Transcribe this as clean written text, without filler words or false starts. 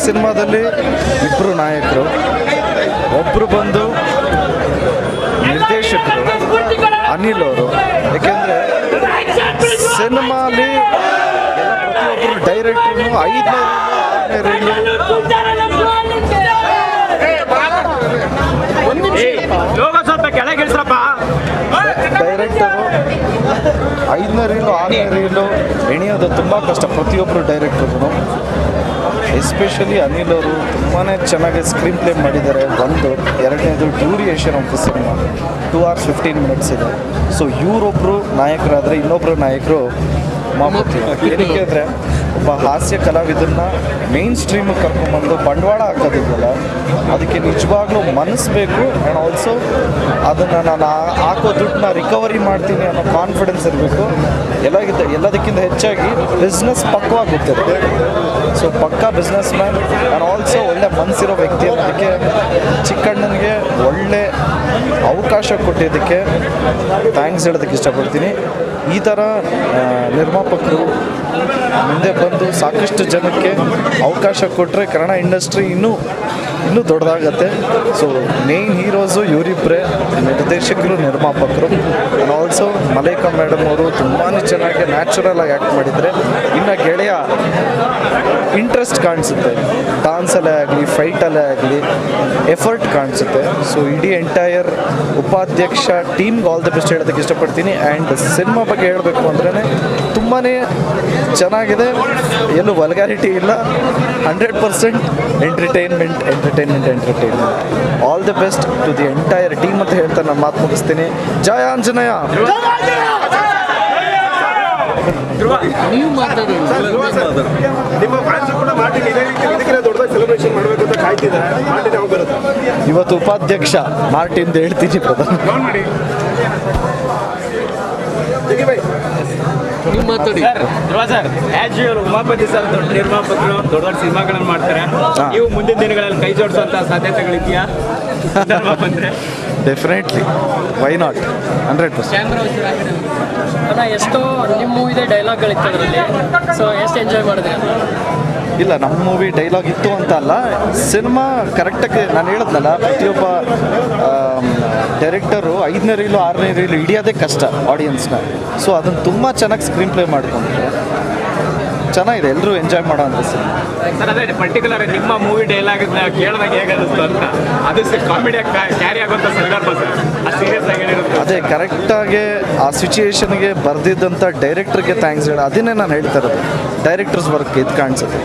ಸಿನಿಮಾದಲ್ಲಿ ಇಬ್ಬರು ನಾಯಕರು, ಒಬ್ಬರು ಬಂದು ನಿರ್ದೇಶಕರು ಅನಿಲ್ ಅವರು. ಯಾಕೆಂದರೆ ಸಿನಿಮಾಲಿ ಎಲ್ಲ ಪ್ರತಿಯೊಬ್ಬರು ಡೈರೆಕ್ಟ್ರು 5ನೇ ಡೈರೆಕ್ಟರು 5ನೇ ರೀಲು 6ನೇ ರೀಲು ಎಣಿಯೋದು ತುಂಬ ಕಷ್ಟ ಪ್ರತಿಯೊಬ್ಬರು ಡೈರೆಕ್ಟ್ರು. ಎಸ್ಪೆಷಲಿ ಅನಿಲ್ ಅವರು ತುಂಬಾ ಚೆನ್ನಾಗಿ ಸ್ಕ್ರೀನ್ ಪ್ಲೇ ಮಾಡಿದ್ದಾರೆ. ಒಂದು ಎರಡನೇದು duration of the cinema 2 hours 15 minutes ಇದೆ. ಸೊ ಇವರೊಬ್ಬರು ನಾಯಕರಾದರೆ ಇನ್ನೊಬ್ಬರು ನಾಯಕರು ಮಾಮೂತಿ. ಏನಕ್ಕೆ ಅಂದರೆ ಒಬ್ಬ ಹಾಸ್ಯ ಕಲಾವಿದನ್ನ ಮೇನ್ ಸ್ಟ್ರೀಮಿಗೆ ಕರ್ಕೊಂಡ್ಬಂದು ಬಂಡವಾಳ ಹಾಕೋದಿದೆಯಲ್ಲ, ಅದಕ್ಕೆ ನಿಜವಾಗ್ಲೂ ಮನಸ್ಸು ಬೇಕು. ಆ್ಯಂಡ್ ಆಲ್ಸೋ ಅದನ್ನು ನಾನು ಹಾಕೋ ದುಡ್ಡನ್ನ ರಿಕವರಿ ಮಾಡ್ತೀನಿ ಅನ್ನೋ ಕಾನ್ಫಿಡೆನ್ಸ್ ಇರಬೇಕು. ಎಲ್ಲದಕ್ಕಿಂತ ಹೆಚ್ಚಾಗಿ ಬಿಸ್ನೆಸ್ ಪಕ್ವಾಗಿ ಗೊತ್ತಿರುತ್ತೆ. ಸೊ ಪಕ್ಕಾ ಬಿಸ್ನೆಸ್ ಮ್ಯಾನ್ ಆ್ಯಂಡ್ ಆಲ್ಸೋ ಒಳ್ಳೆ ಮನಸ್ಸಿರೋ ವ್ಯಕ್ತಿ ಅನ್ನೋದಕ್ಕೆ ಚಿಕ್ಕಣ್ಣನಿಗೆ ಒಳ್ಳೆ ಅವಕಾಶ ಕೊಟ್ಟಿದ್ದಕ್ಕೆ ಥ್ಯಾಂಕ್ಸ್ ಹೇಳೋದಕ್ಕೆ ಇಷ್ಟಪಡ್ತೀನಿ. ಈ ಥರ ನಿರ್ಮಾಪಕರು ಮುಂದೆ ಬಂದು ಸಾಕಷ್ಟು ಜನಕ್ಕೆ ಅವಕಾಶ ಕೊಟ್ಟರೆ ಕನ್ನಡ ಇಂಡಸ್ಟ್ರಿ ಇನ್ನೂ ದೊಡ್ಡದಾಗತ್ತೆ. ಸೊ ಮೇನ್ ಹೀರೋಸು ಇವರಿಬ್ಬರೇ, ನಿರ್ದೇಶಕರು, ನಿರ್ಮಾಪಕರು. ಆ್ಯಂಡ್ ಆಲ್ಸೋ ಮಲೈಕಾ ಮೇಡಮ್ ಅವರು ತುಂಬಾ ಚೆನ್ನಾಗಿ ನ್ಯಾಚುರಲ್ ಆಗಿ ಆ್ಯಕ್ಟ್ ಮಾಡಿದರೆ, ಇನ್ನು ಗೆಳೆಯ ಇಂಟ್ರೆಸ್ಟ್ ಕಾಣಿಸುತ್ತೆ, ಡಾನ್ಸಲ್ಲೇ ಆಗಲಿ ಫೈಟಲ್ಲೇ ಆಗಲಿ ಎಫರ್ಟ್ ಕಾಣಿಸುತ್ತೆ. ಸೊ ಇಡೀ ಎಂಟೈರ್ ಉಪಾಧ್ಯಕ್ಷ ಟೀಮ್ಗೆ ಆಲ್ ದಿ ಬೆಸ್ಟ್ ಹೇಳೋದಕ್ಕೆ ಇಷ್ಟಪಡ್ತೀನಿ. ಆ್ಯಂಡ್ ಸಿನಿಮಾ ಬಗ್ಗೆ ಹೇಳಬೇಕು ಅಂದ್ರೇ ತುಂಬಾ ಚೆನ್ನಾಗಿದೆ, ಎಲ್ಲೂ ವಲ್ಗಾರಿಟಿ ಇಲ್ಲ, 100% entertainment. All the best to the entire team ಅಂತ ಹೇಳ್ತಾ ನಾನು ಮಾತು ಮುಗಿಸ್ತೀನಿ. ಜಯ ಆಂಜನೇಯ. ಇವತ್ತು ಉಪಾಧ್ಯಕ್ಷ ಮಾರ್ಟಿನ್ ಹೇಳ್ತೀನಿ ಬ್ರದರ್. ಉಮಾಪತಿ ಸರ್ ದೊಡ್ಡ ನಿರ್ಮಾಪಕರು, ದೊಡ್ಡ ದೊಡ್ಡ ಸಿನಿಮಾಗಳನ್ನು ಮಾಡ್ತಾರೆ. ನೀವು ಮುಂದಿನ ದಿನಗಳಲ್ಲಿ ಕೈ ಜೋಡಿಸುವಂತ ಸಾಧ್ಯತೆಗಳಿದೆಯಾ? Definitely, why not, 100%. ಎಷ್ಟೋ ನಿಮ್ಮ ಮೂವಿದೆ ಡೈಲಾಗ್ಗಳಿತ್ತು ಅದರಲ್ಲಿ, ಸೊ ಎಷ್ಟು ಎಂಜಾಯ್ ಮಾಡಿದ್ರಿ? ಇಲ್ಲ, ನಮ್ಮ ಮೂವಿ ಡೈಲಾಗ್ ಇತ್ತು ಅಂತ ಅಲ್ಲ, ಸಿನಿಮಾ ಕರೆಕ್ಟಾಗಿ ನಾನು ಹೇಳಿದ್ನಲ್ಲ, ಪ್ರತಿಯೊಬ್ಬ ಡೈರೆಕ್ಟರು 5ನೇ ರೀಲು 6ನೇ ರೀಲು ಹಿಡಿಯೋದೇ ಕಷ್ಟ ಆಡಿಯನ್ಸ್ನ. ಸೊ ಅದನ್ನು ತುಂಬ ಚೆನ್ನಾಗಿ ಸ್ಕ್ರೀನ್ ಪ್ಲೇ ಮಾಡ್ಕೊಂಡ್ರೆ ಚೆನ್ನಾಗಿದೆ, ಎಲ್ಲರೂ ಎಂಜಾಯ್ ಮಾಡೋ ಅಂತ ಸಿನಿಮಾ. ಸರ್ ಅದೇ ಪರ್ಟಿಕ್ಯುಲರ್ ನಿಮ್ಮ ಮೂವಿ ಡೈಲಾಗ್ ಕೇಳಿದಾಗ ಹೇಗಾಗುತ್ತೆ ಅಂತ, ಅದು ಕಾಮಿಡಿಯಾಗಿ ಕ್ಯಾರಿ ಆಗುವಂಥ ಸಂದರ್ಭ ಸರ್, ಅದು ಸೀರಿಯಸ್ ಆಗಿ ಹೇಳಿರುತ್ತೆ. ಅದೇ ಕರೆಕ್ಟಾಗಿ ಆ ಸಿಚುಯೇಷನ್ಗೆ ಬರೆದಿದ್ದಂಥ ಡೈರೆಕ್ಟ್ರಿಗೆ ಥ್ಯಾಂಕ್ಸ್ ಹೇಳಿ, ಅದನ್ನೇ ನಾನು ಹೇಳ್ತಾ ಇರೋದು. ಡೈರೆಕ್ಟರ್ಸ್ ವರ್ಕ್ ಇದು ಕಾಣಿಸುತ್ತೆ.